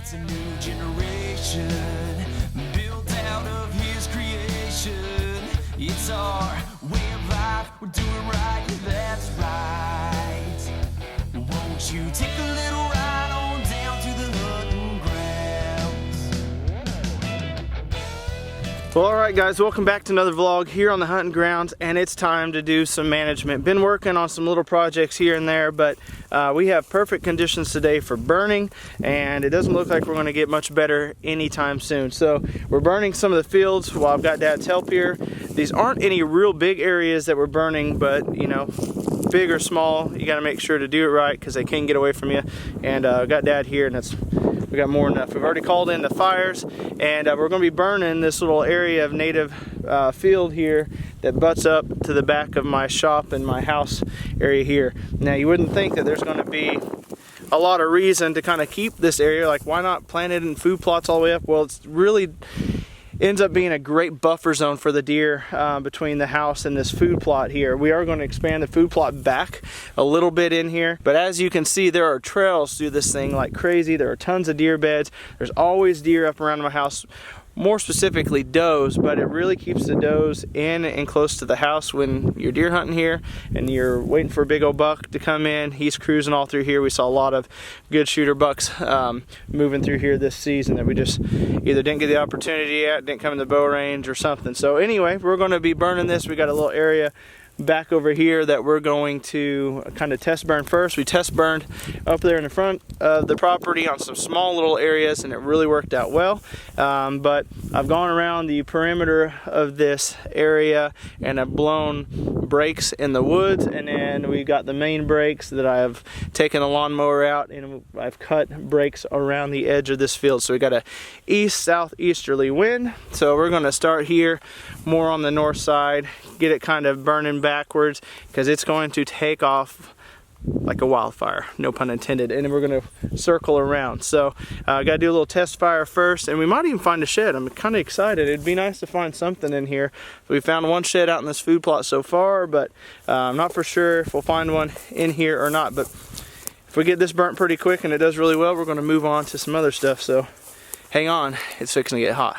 It's a new generation built out of his creation. It's our way of life, we're doing right, that's right. Won't you take a little ride on down to the hunting grounds? Well, alright guys, welcome back to another vlog here on the hunting grounds, and it's time to do some management. Been working on some little projects here and there, but we have perfect conditions today for burning, and it doesn't look like we're going to get much better anytime soon. So we're burning some of the fields while I've got Dad's help here. These aren't any real big areas that we're burning, but you know, big or small, you got to make sure to do it right because they can get away from you. And I've got Dad here, and we got more than enough. We've already called in the fires, and we're going to be burning this little area of native field here that butts up to the back of my shop and my house area here. Now you wouldn't think that there's going to be a lot of reason to kind of keep this area, like why not plant it in food plots all the way up? Well, it's really ends up being a great buffer zone for the deer between the house and this food plot here. We are going to expand the food plot back a little bit in here, but as you can see, there are trails through this thing like crazy. There are tons of deer beds. There's always deer up around my house, more specifically does, but it really keeps the does in and close to the house when you're deer hunting here and you're waiting for a big old buck to come in. He's cruising all through here. We saw a lot of good shooter bucks moving through here this season that we just either didn't get the opportunity at, didn't come in the bow range or something. So anyway, we're going to be burning this. We got a little area back over here that we're going to kind of test burn first. We test burned up there in the front of the property on some small little areas, and it really worked out well. But I've gone around the perimeter of this area and I've blown breaks in the woods, and then we've got the main breaks that I have taken a lawnmower out, and I've cut breaks around the edge of this field. So we got a east-southeasterly wind. So we're going to start here more on the north side, get it kind of burning backwards because it's going to take off like a wildfire, no pun intended, and then we're going to circle around. So I got to do a little test fire first, and we might even find a shed. I'm kind of excited. It'd be nice to find something in here. We found one shed out in this food plot so far, but I'm not for sure if we'll find one in here or not. But if we get this burnt pretty quick and it does really well, we're going to move on to some other stuff. So hang on, it's fixing to get hot.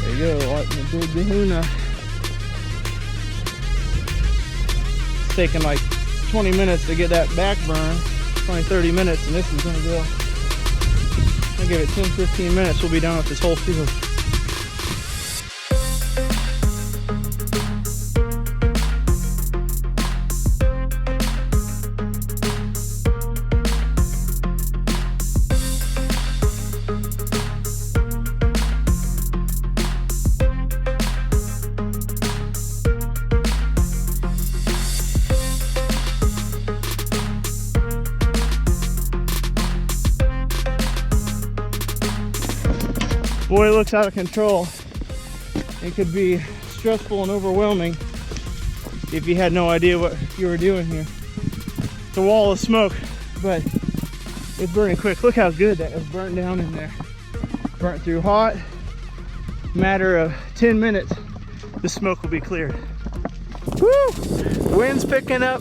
There you go, like the big kahuna. It's taking like 20 minutes to get that back burn, 20-30 minutes, and this is gonna go, I'll give it 10-15 minutes, we'll be done with this whole field. Boy, it looks out of control. It could be stressful and overwhelming if you had no idea what you were doing here. It's a wall of smoke, but it's burning quick. Look how good that is burnt down in there. Burnt through hot. Matter of 10 minutes, the smoke will be cleared. Woo! The wind's picking up.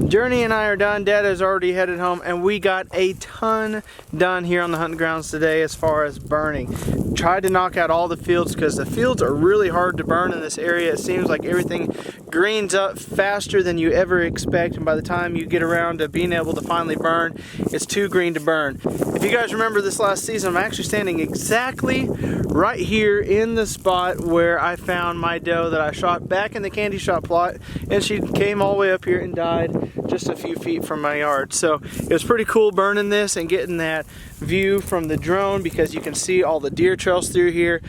Journey and I are done. Dad is already headed home, and we got a ton done here on the hunting grounds today as far as burning. Tried to knock out all the fields because the fields are really hard to burn in this area. It seems like everything greens up faster than you ever expect, and by the time you get around to being able to finally burn, it's too green to burn. If you guys remember this last season, I'm actually standing exactly right here in the spot where I found my doe that I shot back in the candy shot plot, and she came all the way up here and died just a few feet from my yard. So it was pretty cool burning this and getting that view from the drone, because you can see all the deer trails through here.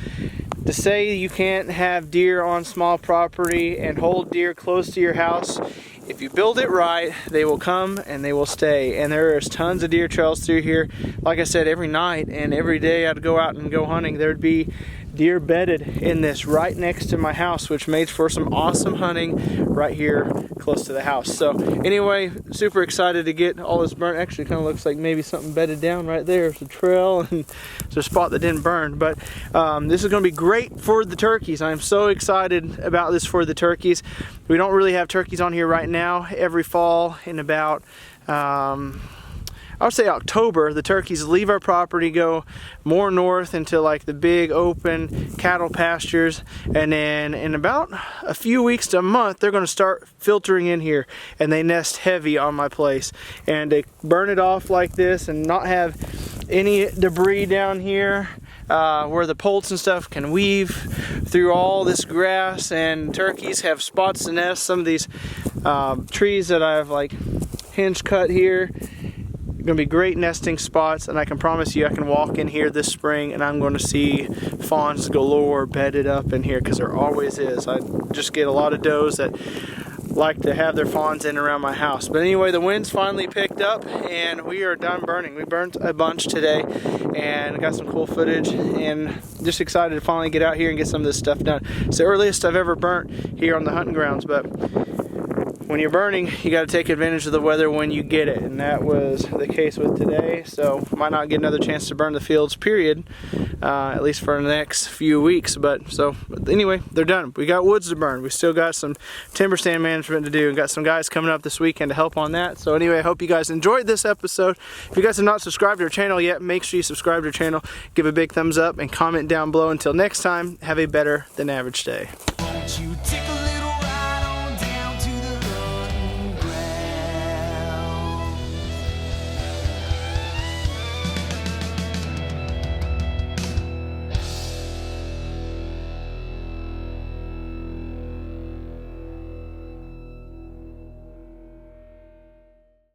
To say you can't have deer on small property and hold deer close to your house, if you build it right, they will come and they will stay. And there's tons of deer trails through here. Like I said, every night and every day I'd go out and go hunting, there'd be deer bedded in this right next to my house, which made for some awesome hunting right here close to the house. So anyway, super excited to get all this burnt. Actually, kind of looks like maybe something bedded down right there. There's a trail and there's a spot that didn't burn. But this is going to be great for the turkeys. I'm so excited about this for the turkeys. We don't really have turkeys on here right now. Every fall in about I would say October, the turkeys leave our property, go more north into like the big open cattle pastures, and then in about a few weeks to a month they're going to start filtering in here, and they nest heavy on my place, and they burn it off like this and not have any debris down here where the poults and stuff can weave through all this grass. And turkeys have spots to nest. Some of these trees that I've like hinge cut here, going to be great nesting spots, and I can promise you I can walk in here this spring and I'm going to see fawns galore bedded up in here, because there always is. I just get a lot of does that like to have their fawns in around my house. But anyway, the winds finally picked up and we are done burning. We burnt a bunch today and got some cool footage, and just excited to finally get out here and get some of this stuff done. It's the earliest I've ever burnt here on the hunting grounds, but when you're burning, you got to take advantage of the weather when you get it, and that was the case with today. So might not get another chance to burn the fields, period, at least for the next few weeks. But anyway, they're done. We got woods to burn. We still got some timber stand management to do, and got some guys coming up this weekend to help on that. So anyway, I hope you guys enjoyed this episode. If you guys have not subscribed to our channel yet, make sure you subscribe to our channel, give a big thumbs up, and comment down below. Until next time, have a better than average day. Won't you take